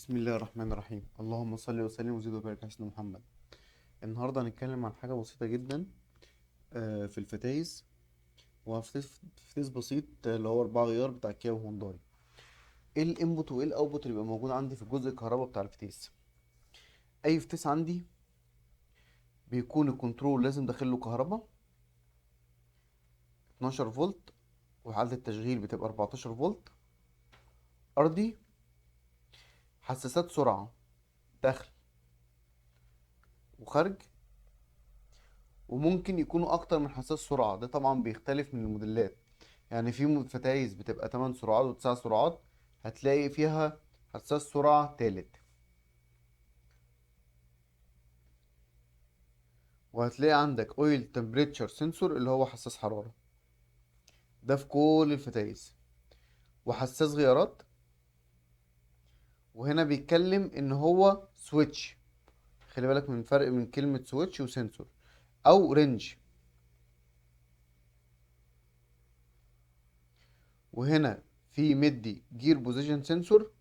بسم الله الرحمن الرحيم. اللهم صل وسلم وزد وبارك على سيدنا محمد. النهارده هنتكلم عن حاجه بسيطه جدا في الفتايس. فتيس بسيط، اللي هو 4 غيار بتاع كيا وهونداي. ايه الانبوت وايه الاوتبوت اللي بيبقى موجود عندي في الجزء الكهرباء بتاع الفتيس؟ اي فتيس عندي بيكون الكنترول لازم داخل له كهرباء 12 فولت، وحالة التشغيل بتبقى 14 فولت ارضي. حساسات سرعه داخل وخارج، وممكن يكونوا اكتر من حساس سرعه. ده طبعا بيختلف من الموديلات. يعني في فتايس بتبقى 8 سرعات و9 سرعات، هتلاقي فيها حساس سرعة تالت. وهتلاقي عندك اويل تمبريتشر سنسور اللي هو حساس حرارة. ده في كل الفتايس. وحساس غيارات. وهنا بيتكلم ان هو سويتش. خلي بالك من فرق من كلمة سويتش وسنسور او رينج. وهنا في مدي جير بوزيشن سنسور.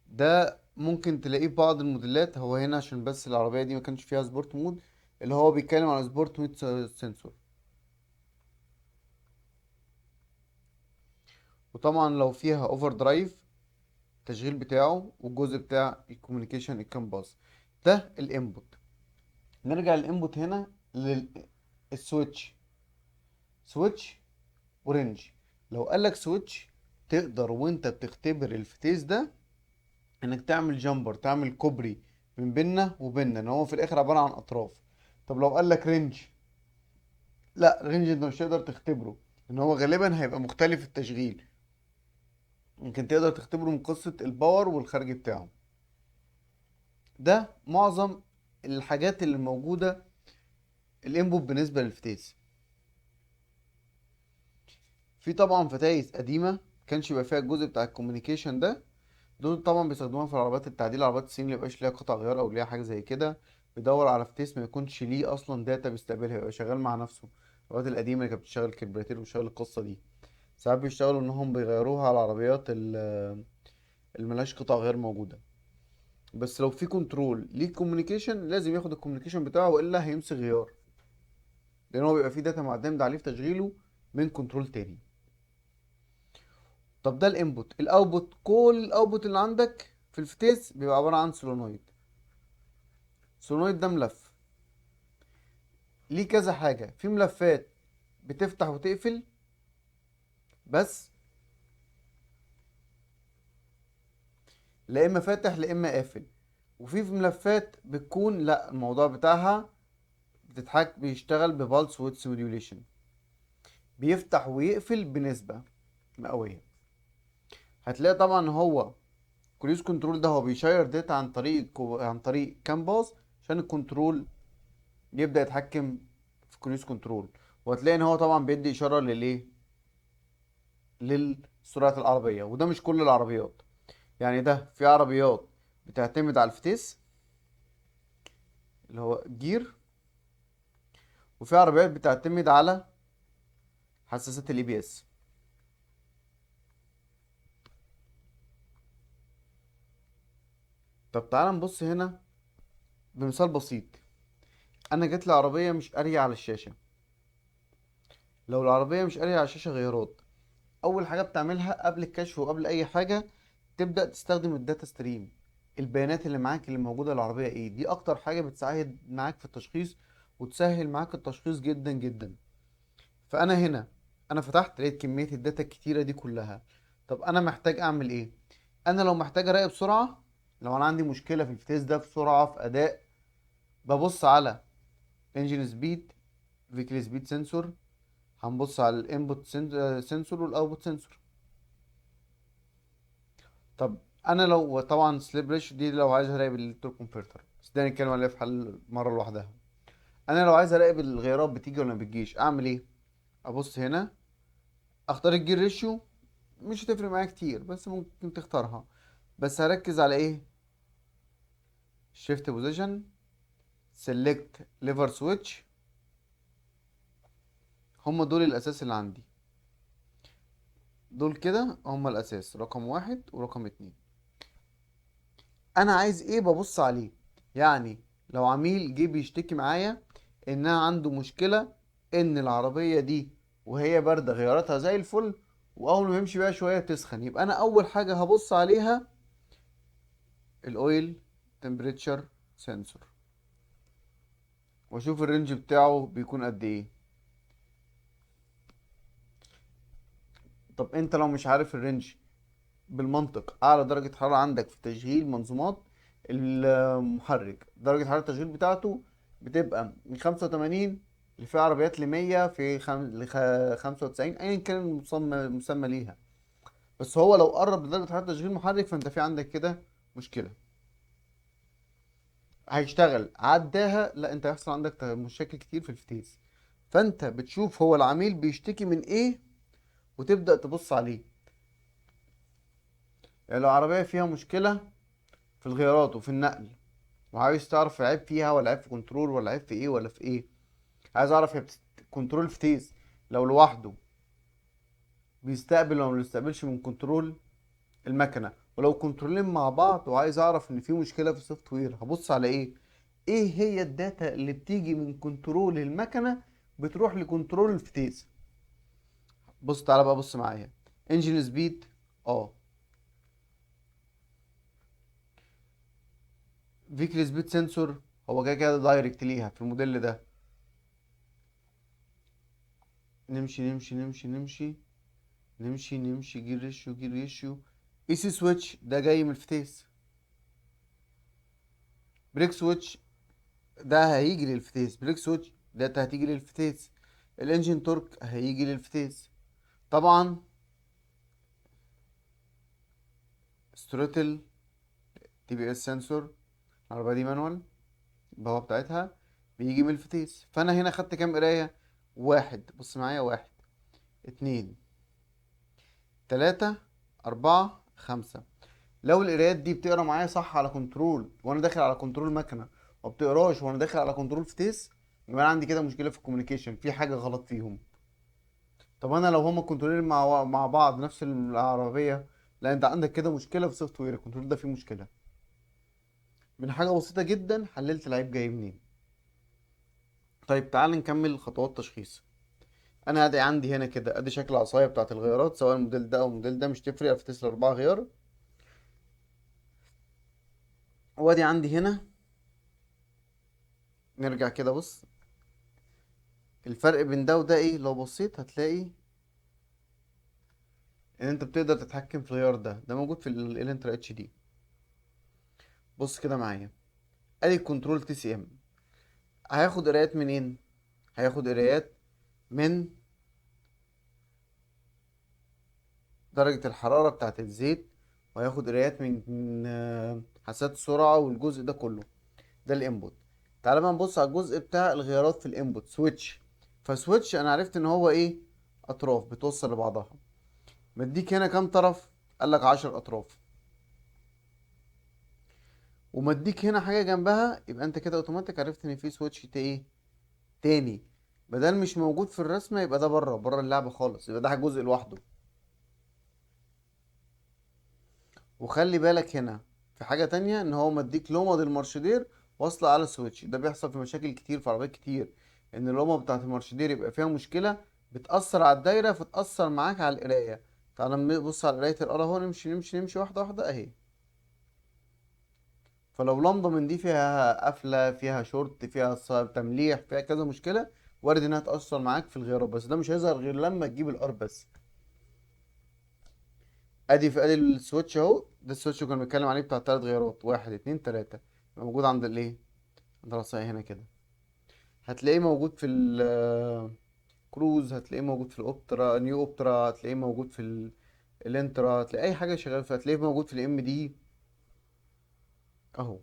ده ممكن تلاقيه في بعض الموديلات. هو هنا عشان بس العربية دي ما كانش فيها سبورت مود، اللي هو بيتكلم على سبورت مود سنسور. وطبعا لو فيها اوفر درايف، التشغيل بتاعه والجزء بتاع الكوميونيكيشن الكام باص. ده الانبوت. نرجع للانبوت هنا للسويتش. سويتش ورينج. لو قالك سويتش، تقدر وانت بتختبر الفتيس ده انك تعمل جامبر، تعمل كوبري من بيننا وبيننا، ان هو في الاخر عبارة عن اطراف. طب لو قالك رينج، لا، رينج انت مش تقدر تختبره، ان هو غالبا هيبقى مختلف التشغيل. يمكن تقدر تختبره من قصة الباور والخارج بتاعه. ده معظم الحاجات اللي موجودة الانبوت بالنسبة للفتيس. في طبعا فتايس قديمة كانش يبقى فيها الجزء بتاع الكوميونيكيشن ده. دول طبعا بيستخدموها في العربيات التعديل، عربيات الصين اللي ميبقاش ليها قطع غيار او ليها حاجة زي كده. بيدور على فتيس ما يكونش ليه اصلا داتا بيستقبلها، يبقى شغال مع نفسه. العربيات القديمة اللي كانت بتشتغل كربراتير وبتشتغل القصة دي، ساعات بيشتغلوا انهم بيغيروها على العربيات اللي ملهاش قطع غيار موجودة. بس لو في كنترول ليه كوميونيكيشن، لازم ياخد الكوميونيكيشن بتاعه والا هيمسك غيار، لان هو بيبقى فيه داتا معتمد عليه في تشغيله من كنترول تاني. طب ده الانبوت. الاوتبوت، كل الاوتبوت اللي عندك في الفتيس بيبقى عباره عن سولونويد. سولونويد ده ملف ليه كذا حاجه. في ملفات بتفتح وتقفل بس، لا اما فاتح لا اما قافل. وفي ملفات بتكون لا، الموضوع بتاعها بيشتغل ببالس ويدث موديوليشن، بيفتح ويقفل بنسبه مئويه. هتلاقي طبعا هو كروز كنترول ده هو بيشير داتا عن طريق كام باص عشان الكنترول يبدأ يتحكم في كروز كنترول. وهتلاقي ان هو طبعا بيدي اشارة للايه، لسرعة العربية. وده مش كل العربيات، يعني ده في عربيات بتعتمد على الفتيس اللي هو جير، وفي عربيات بتعتمد على حساسات الاي بي اس. طب تعال نبص هنا بمثال بسيط. انا جات لي عربية مش قارية على الشاشة. لو العربية مش قارية على الشاشة غيارات، اول حاجه بتعملها قبل الكشف وقبل اي حاجه، تبدا تستخدم الداتا ستريم. البيانات اللي معاك اللي موجوده العربيه ايه، دي اكتر حاجه بتساعد معاك في التشخيص وتسهل معاك التشخيص جدا جدا. فانا هنا انا فتحت لقيت كميه الداتا الكتيره دي كلها. طب انا محتاج اعمل ايه؟ انا لو محتاج اراقب سرعه، لو انا عندي مشكله في الفتيس ده في سرعه في اداء، ببص على انجن سبيد، فيكل سبيد سنسور. هنبص على الانبوت سنسور والاوتبوت سنسور. طب انا لو طبعا سليب ريش دي لو عايز اراقب التورك كونفرتر، بس ده نتكلم عليها في حل مره لوحدها. انا لو عايز اراقب الغيارات بتيجي ولا ما بتجيش، اعمل ايه؟ ابص هنا، اختار الجير ريشيو. مش هتفرق معايا كتير بس ممكن تختارها. بس هركز على ايه؟ شيفت بوزيشن، سيلكت ليفر سويتش. هم دول الاساس اللي عندي. دول كده هم الاساس رقم 1 ورقم 2. انا عايز ايه ببص عليه. يعني لو عميل جه بيشتكي معايا انها عنده مشكلة ان العربية دي وهي باردة غياراتها زي الفل، واول ما يمشي بيها شوية تسخن، يبقى انا اول حاجة هبص عليها الاويل تمبريتشر سنسور، واشوف الرينج بتاعه بيكون قد ايه. طب انت لو مش عارف الرينج، بالمنطق اعلى درجة حرارة عندك في تشغيل منظومات المحرك، درجة حرارة التشغيل بتاعته بتبقى من 85 اللي فيها عربيات ل100 في 95 ايا كان المسمى ليها. بس هو لو قرب لدرجة حرارة تشغيل محرك فانت في عندك كده مشكلة. هيشتغل عداها، لا انت هيحصل عندك مشاكل كتير في الفتيس. فانت بتشوف هو العميل بيشتكي من ايه وتبدأ تبص عليه. يعني لو عربية فيها مشكلة في الغيارات وفي النقل، وعايز تعرف العيب فيها ولا عيب في كنترول ولا عيب في ايه ولا في ايه، عايز اعرف هي كنترول فتيس لو لوحده بيستقبل ولا ما بيستقبلش من كنترول المكنه، ولو كنترولين مع بعض وعايز اعرف ان في مشكله في السوفت وير هبص على ايه. ايه هي الداتا اللي بتيجي من كنترول المكنه بتروح لكنترول الفتيس. بص تعالى بقى بص معايا. انجن سبيد، اه. فيكل سبيد سنسور، هو كده كده دايركت ليها في الموديل ده. نمشي نمشي نمشي نمشي نمشي نمشي، جير ريشيو جير ريشيو. اي سي سويتش ده جاي من الفتيس. بريك سويتش ده هيجي للفتيس. بريك سويتش ده هتيجي للفتيس. الانجن تورك هيجي للفتيس. طبعا ستروتل تي بي اس سنسور، العربية دي مانوال، البابا بتاعتها بيجي من الفتيس. فانا هنا خدت كام قراية؟ واحد، بص معايا، واحد اتنين تلاتة اربعة خمسة. لو القرايات دي بتقرا معايا صح على كنترول وانا داخل على كنترول مكنه، وما بتقراش وانا داخل على كنترول فتيس، يبقى انا عندي كده مشكله في الكوميونيكيشن، في حاجه غلط فيهم. طب انا لو هما كنترولين مع بعض نفس العربيه، لا انت عندك كده مشكله في سوفت وير الكنترول ده فيه مشكله. من حاجه بسيطه جدا حللت العيب جاي منين. طيب تعال نكمل خطوات تشخيص. انا ادي عندي هنا كده ادي شكل العصايه بتاعت الغيارات، سواء الموديل ده او الموديل ده مش تفرق، في تسلا 4 غيار. وادي عندي هنا، نرجع كده بص، الفرق بين ده وده ايه؟ لو بصيت هتلاقي ان انت بتقدر تتحكم في الغيار ده موجود في الانترا اتش دي. بص كده معايا، ادي كنترول تي سي ام. هياخد قرايات منين؟ هياخد قرايات من درجة الحرارة بتاعة الزيت، وهياخد قرايات من حساسات السرعة والجزء ده كله. ده الانبوت. تعالى بقى نبص على الجزء بتاع الغيارات في الانبوت، سويتش. فسويتش انا عرفت ان هو ايه؟ اطراف بتوصل لبعضها. مديك هنا كام طرف؟ قال لك 10 اطراف. ومديك هنا حاجة جنبها، يبقى انت كده اوتوماتيك عرفت ان في سويتش ايه تاني. بدل مش موجود في الرسمة يبقى ده بره اللعبة خالص، يبقى ده جزء لوحده. وخلي بالك هنا في حاجة تانية، ان هو مديك لومة المارشدير واصلة على السويتش. ده بيحصل في مشاكل كتير في عربيات كتير، ان اللومة بتاعت المارشدير يبقى فيها مشكلة، بتأثر على الدايرة فتأثر معاك على القراية. تعالى نبص على قراية القرا اهو، نمشي نمشي نمشي واحدة واحدة اهي. فلو لمبة من دي فيها قفلة، فيها شورت، فيها تمليح، فيها كذا مشكلة، وارد انها تأثر معاك في الغيارات. بس ده مش هيظهر غير لما تجيب الار بس. ادي السويتش اهو، ده السويتش اللي كنا بنتكلم عليه بتاع التلات غيارات، واحد اتنين تلاتة. يبقى موجود عند الايه؟ عند الرصاية هنا كده. هتلاقيه موجود في الكروز، هتلاقيه موجود في الاوبترا نيو اوبترا، هتلاقيه موجود في الانترا، هتلاقي اي حاجة شغال فيها، هتلاقيه موجود في الام دي اهو.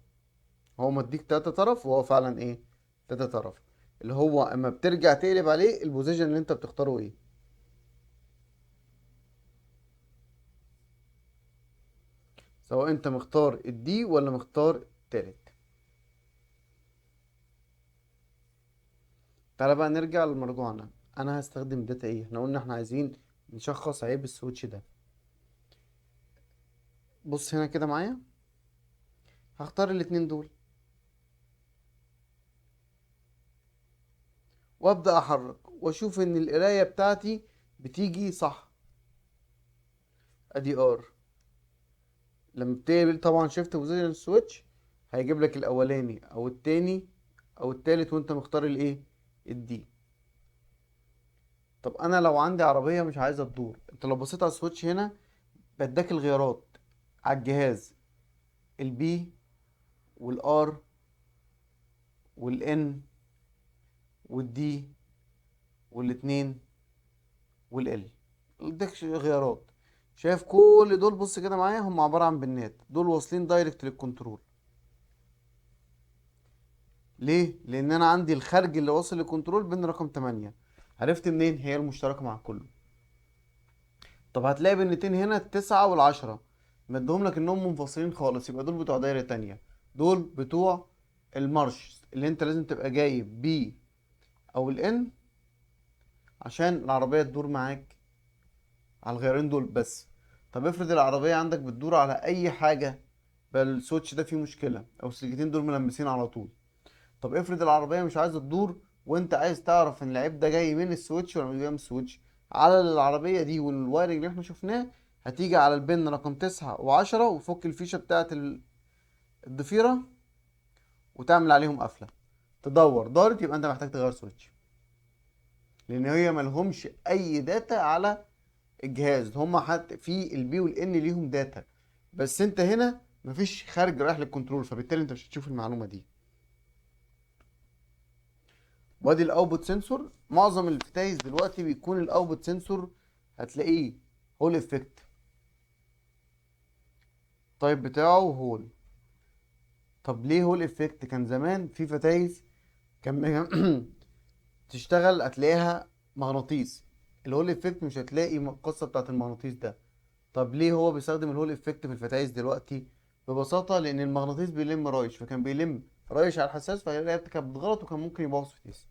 هو مديك تلاتة طرف، وهو فعلا ايه؟ تلاتة طرف. اللي هو اما بترجع تقلب عليه البوزيشن اللي انت بتختاره ايه. سواء انت مختار الدي ولا مختار التالت. تعالى بقى نرجع لمرجوعنا. انا هستخدم داتا ايه؟ احنا قلنا احنا عايزين نشخص عيب السويتش ده. بص هنا كده معايا، هختار الاتنين دول وابدأ احرك واشوف ان القراية بتاعتي بتيجي صح. ادي ار، لما بتقلب طبعا شيفت بوزيشن سويتش هيجيب لك الاولاني او التاني او التالت وانت مختار الايه، الدي. طب انا لو عندي عربية مش عايزة تدور، انت لو بصيت على السويتش هنا بداك الغيارات على الجهاز: البي والار والان والدي والاتنين والال. اداك غيارات. شايف كل دول؟ بص كده معايا، هم عبارة عن بنات، دول واصلين دايركت للكنترول. ليه؟ لان انا عندي الخارج اللي واصل للكنترول بين رقم 8. عرفت منين؟ هي المشتركة مع كله. طب هتلاقي بنتين هنا، التسعة والعشرة، مديهم لك انهم منفصلين خالص، يبقى دول بتوع دايرة تانية. دول بتوع المارش اللي انت لازم تبقى جايب بي او الان عشان العربية تدور معاك على الغيارين دول بس. طب افرض العربية عندك بتدور على اي حاجة بل السويتش ده فيه مشكلة او السلكتين دول ملمسين على طول. طب افرض العربية مش عايزة تدور وانت عايز تعرف ان العيب ده جاي من السويتش ولا مش جاي من السويتش. على العربية دي والوايرنج اللي احنا شفناه هتيجي على البن رقم 9 و10 وفك الفيشة بتاعة الضفيرة وتعمل عليهم قفلة. تدور دارت يبقى انت محتاج تغير سويتش، لان هي ملهمش اي داتا على الجهاز. هما حتى في البي والان ليهم داتا، بس انت هنا مفيش خارج رايح للكنترول، فبالتالي انت مش هتشوف المعلومه دي. وادي الاوتبوت سنسور. معظم الفتايز دلوقتي بيكون الاوتبوت سنسور هتلاقيه هول افكت، التايب بتاعه هول. طب ليه هول افكت؟ كان زمان في فتايز كان تشتغل هتلاقيها مغناطيس، الهول افكت مش هتلاقي القصه بتاعت المغناطيس ده. طب ليه هو بيستخدم الهول افكت في الفتايز دلوقتي؟ ببساطه لان المغناطيس بيلم رايش، فكان بيلم رايش على الحساس فهي كانت غلط وكان ممكن يبوظ فتيس.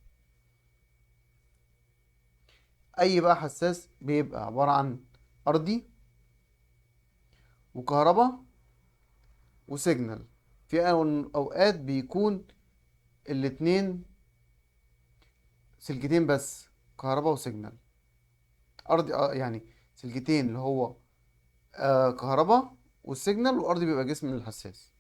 اي بقى حساس بيبقى عباره عن ارضي وكهرباء وسيجنال. في اوقات بيكون الاتنين سلكتين بس، كهرباء وسيجنال. ارضي يعني سلكتين اللي هو كهرباء، والسيجنال، والارضي بيبقى جسم من الحساس.